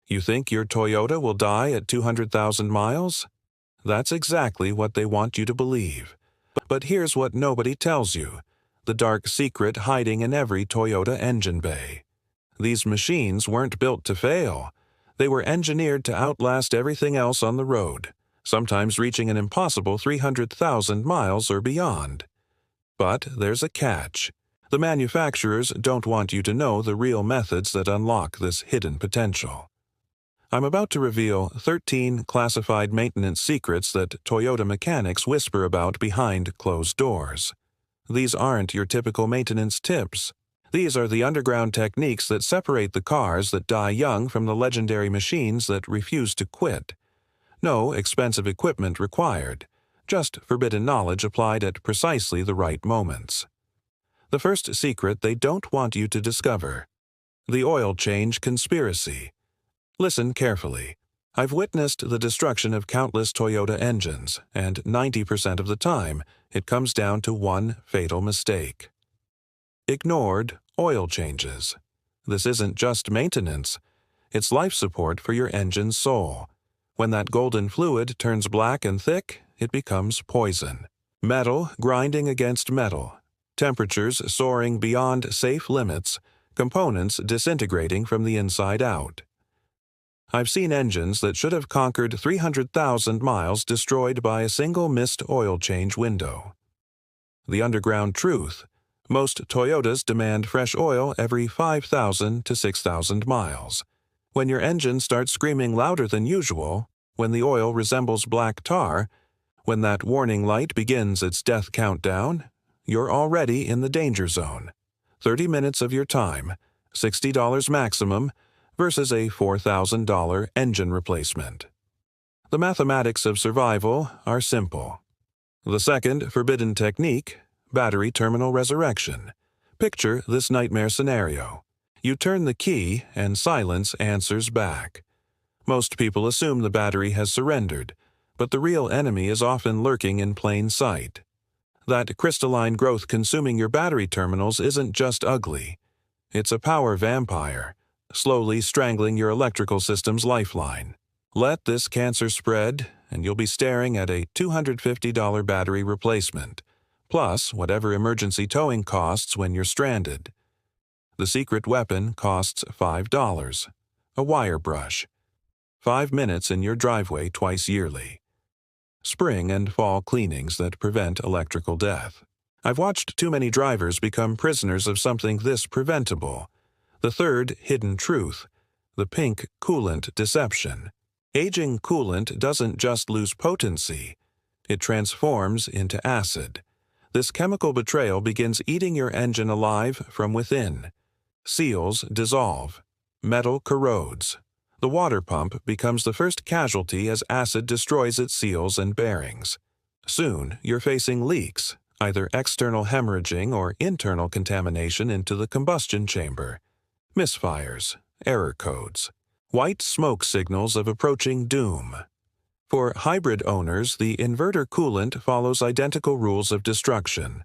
You think your Toyota will die at 200,000 miles? That's exactly what they want you to believe. But here's what nobody tells you: the dark secret hiding in every Toyota engine bay. These machines weren't built to fail. They were engineered to outlast everything else on the road, sometimes reaching an impossible 300,000 miles or beyond. But there's a catch. The manufacturers don't want you to know the real methods that unlock this hidden potential. I'm about to reveal 13 classified maintenance secrets that Toyota mechanics whisper about behind closed doors. These aren't your typical maintenance tips. These are the underground techniques that separate the cars that die young from the legendary machines that refuse to quit. No expensive equipment required, just forbidden knowledge applied at precisely the right moments. The first secret they don't want you to discover: the oil change conspiracy. Listen carefully. I've witnessed the destruction of countless Toyota engines, and 90% of the time, it comes down to one fatal mistake: ignored oil changes. This isn't just maintenance. It's life support for your engine's soul. When that golden fluid turns black and thick, it becomes poison. Metal grinding against metal. Temperatures soaring beyond safe limits. Components disintegrating from the inside out. I've seen engines that should have conquered 300,000 miles destroyed by a single missed oil change window. The underground truth: most Toyotas demand fresh oil every 5,000 to 6,000 miles. When your engine starts screaming louder than usual, when the oil resembles black tar, when that warning light begins its death countdown, you're already in the danger zone. 30 minutes of your time, $60 maximum, versus a $4,000 engine replacement. The mathematics of survival are simple. The second forbidden technique: battery terminal resurrection. Picture this nightmare scenario. You turn the key and silence answers back. Most people assume the battery has surrendered, but the real enemy is often lurking in plain sight. That crystalline growth consuming your battery terminals isn't just ugly. It's a power vampire, slowly strangling your electrical system's lifeline. Let this cancer spread, and you'll be staring at a $250 battery replacement, plus whatever emergency towing costs when you're stranded. The secret weapon costs $5. A wire brush. 5 minutes in your driveway twice yearly. Spring and fall cleanings that prevent electrical death. I've watched too many drivers become prisoners of something this preventable. The third hidden truth: the pink coolant deception. Aging coolant doesn't just lose potency. It transforms into acid. This chemical betrayal begins eating your engine alive from within. Seals dissolve. Metal corrodes. The water pump becomes the first casualty as acid destroys its seals and bearings. Soon, you're facing leaks, either external hemorrhaging or internal contamination into the combustion chamber. Misfires, error codes, white smoke signals of approaching doom. For hybrid owners, the inverter coolant follows identical rules of destruction.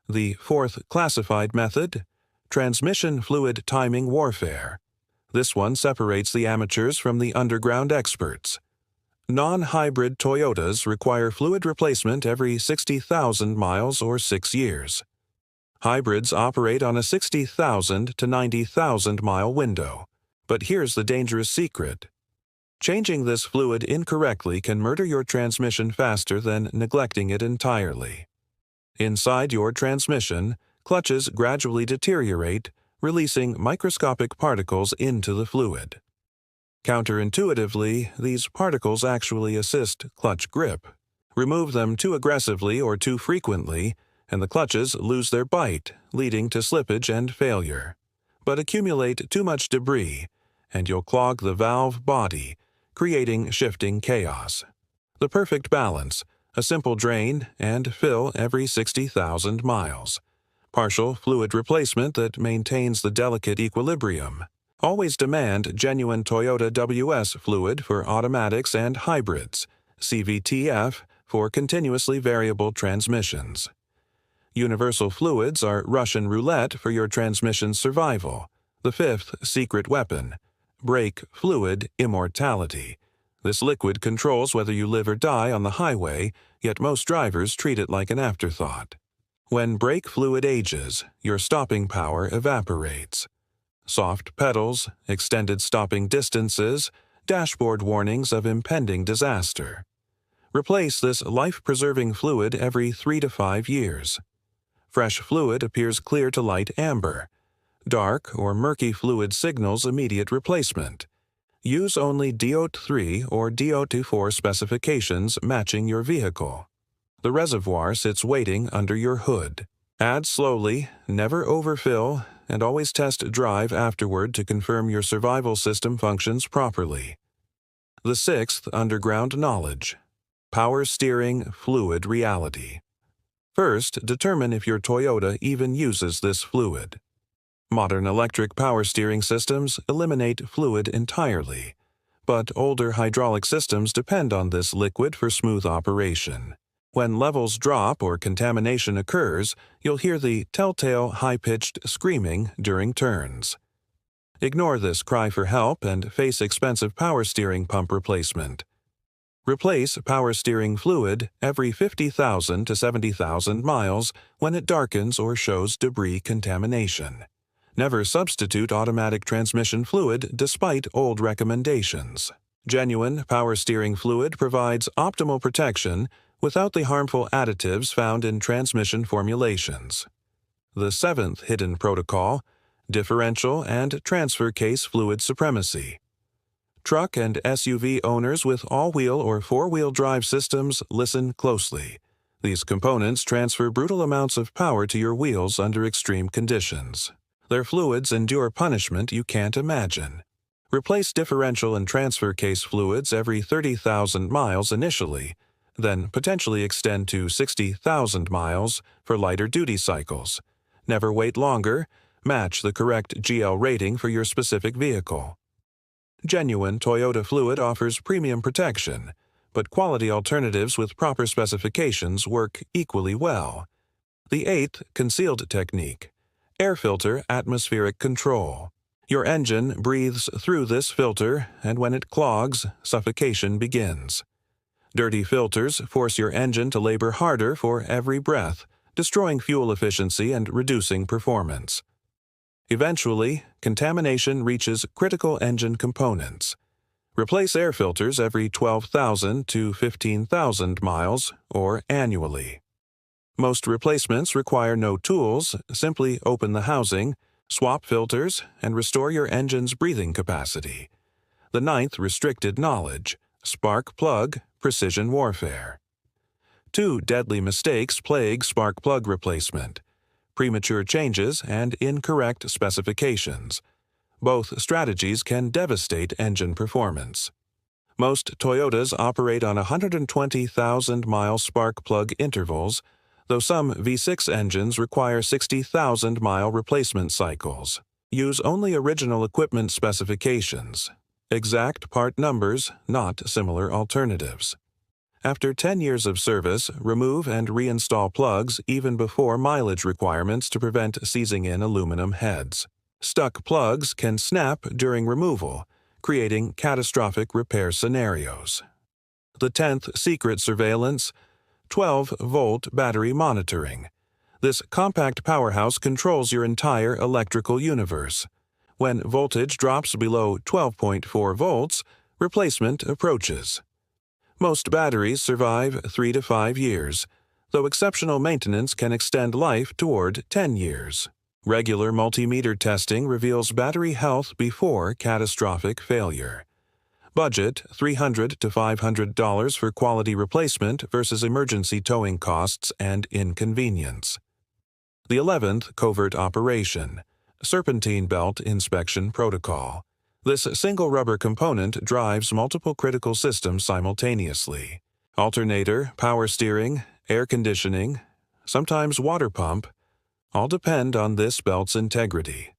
The fourth classified method: transmission fluid timing warfare. This one separates the amateurs from the underground experts. Non-hybrid Toyotas require fluid replacement every 60,000 miles or 6 years. Hybrids operate on a 60,000 to 90,000 mile window. But here's the dangerous secret. Changing this fluid incorrectly can murder your transmission faster than neglecting it entirely. Inside your transmission, clutches gradually deteriorate, releasing microscopic particles into the fluid. Counterintuitively, these particles actually assist clutch grip. Remove them too aggressively or too frequently, and the clutches lose their bite, leading to slippage and failure. But accumulate too much debris, and you'll clog the valve body, creating shifting chaos. The perfect balance: a simple drain and fill every 60,000 miles. Partial fluid replacement that maintains the delicate equilibrium. Always demand genuine Toyota WS fluid for automatics and hybrids, CVTF for continuously variable transmissions. Universal fluids are Russian roulette for your transmission's survival. The fifth secret weapon: Brake fluid immortality. This liquid controls whether you live or die on the highway, yet most drivers treat it like an afterthought. When brake fluid ages, your stopping power evaporates. Soft pedals, extended stopping distances, dashboard warnings of impending disaster. Replace this life-preserving fluid every 3 to 5 years. Fresh fluid appears clear to light amber. Dark or murky fluid signals immediate replacement. Use only DO3 or DO24 specifications matching your vehicle. The reservoir sits waiting under your hood. Add slowly, never overfill, and always test drive afterward to confirm your survival system functions properly. The sixth underground knowledge. Power steering fluid reality. First, determine if your Toyota even uses this fluid. Modern electric power steering systems eliminate fluid entirely, but older hydraulic systems depend on this liquid for smooth operation. When levels drop or contamination occurs, you'll hear the telltale high-pitched screaming during turns. Ignore this cry for help and face expensive power steering pump replacement. Replace power steering fluid every 50,000 to 70,000 miles when it darkens or shows debris contamination. Never substitute automatic transmission fluid despite old recommendations. Genuine power steering fluid provides optimal protection without the harmful additives found in transmission formulations. The seventh hidden protocol, differential and transfer case fluid supremacy. Truck and SUV owners with all-wheel or four-wheel drive systems, listen closely. These components transfer brutal amounts of power to your wheels under extreme conditions. Their fluids endure punishment you can't imagine. Replace differential and transfer case fluids every 30,000 miles initially, then potentially extend to 60,000 miles for lighter duty cycles. Never wait longer. Match the correct GL rating for your specific vehicle. Genuine Toyota fluid offers premium protection, but quality alternatives with proper specifications work equally well. The eighth concealed technique, air filter atmospheric control. Your engine breathes through this filter, and when it clogs, suffocation begins. Dirty filters force your engine to labor harder for every breath, destroying fuel efficiency and reducing performance. Eventually, contamination reaches critical engine components. Replace air filters every 12,000 to 15,000 miles or annually. Most replacements require no tools, simply open the housing, swap filters, and restore your engine's breathing capacity. The ninth restricted knowledge, spark plug precision warfare. Two deadly mistakes plague spark plug replacement: premature changes and incorrect specifications. Both strategies can devastate engine performance. Most Toyotas operate on 120,000-mile spark plug intervals, though some V6 engines require 60,000-mile replacement cycles. Use only original equipment specifications. Exact part numbers, not similar alternatives. After 10 years of service, remove and reinstall plugs even before mileage requirements to prevent seizing in aluminum heads. Stuck plugs can snap during removal, creating catastrophic repair scenarios. The 10th secret surveillance, 12-volt battery monitoring. This compact powerhouse controls your entire electrical universe. When voltage drops below 12.4 volts, replacement approaches. Most batteries survive 3 to 5 years, though exceptional maintenance can extend life toward 10 years. Regular multimeter testing reveals battery health before catastrophic failure. Budget $300 to $500 for quality replacement versus emergency towing costs and inconvenience. The 11th covert operation, serpentine belt inspection protocol. This single rubber component drives multiple critical systems simultaneously. Alternator, power steering, air conditioning, sometimes water pump, all depend on this belt's integrity.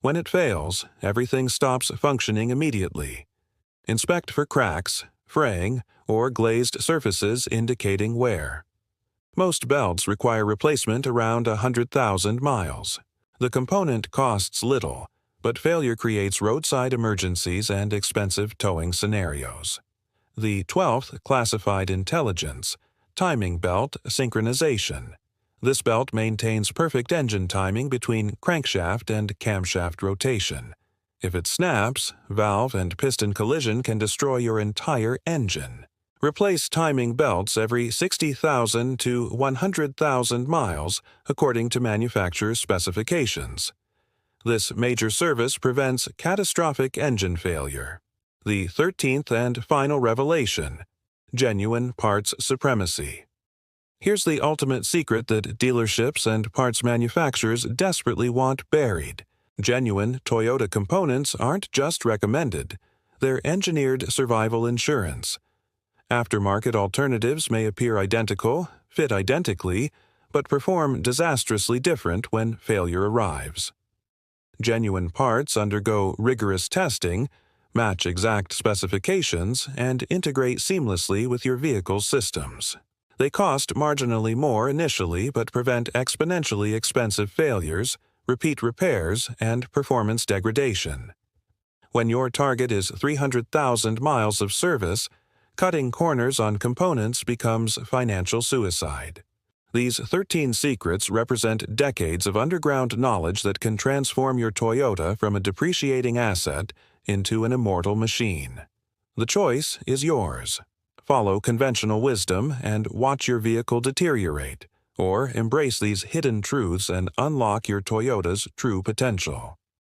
When it fails, everything stops functioning immediately. Inspect for cracks, fraying, or glazed surfaces indicating wear. Most belts require replacement around 100,000 miles. The component costs little, but failure creates roadside emergencies and expensive towing scenarios. The 12th classified intelligence, timing belt synchronization. This belt maintains perfect engine timing between crankshaft and camshaft rotation. If it snaps, valve and piston collision can destroy your entire engine. Replace timing belts every 60,000 to 100,000 miles according to manufacturer's specifications. This major service prevents catastrophic engine failure. The 13th and final revelation, genuine parts supremacy. Here's the ultimate secret that dealerships and parts manufacturers desperately want buried. Genuine Toyota components aren't just recommended, they're engineered survival insurance. Aftermarket alternatives may appear identical, fit identically, but perform disastrously different when failure arrives. Genuine parts undergo rigorous testing, match exact specifications, and integrate seamlessly with your vehicle's systems. They cost marginally more initially but prevent exponentially expensive failures, repeat repairs, and performance degradation. When your target is 300,000 miles of service, cutting corners on components becomes financial suicide. These 13 secrets represent decades of underground knowledge that can transform your Toyota from a depreciating asset into an immortal machine. The choice is yours. Follow conventional wisdom and watch your vehicle deteriorate, or embrace these hidden truths and unlock your Toyota's true potential.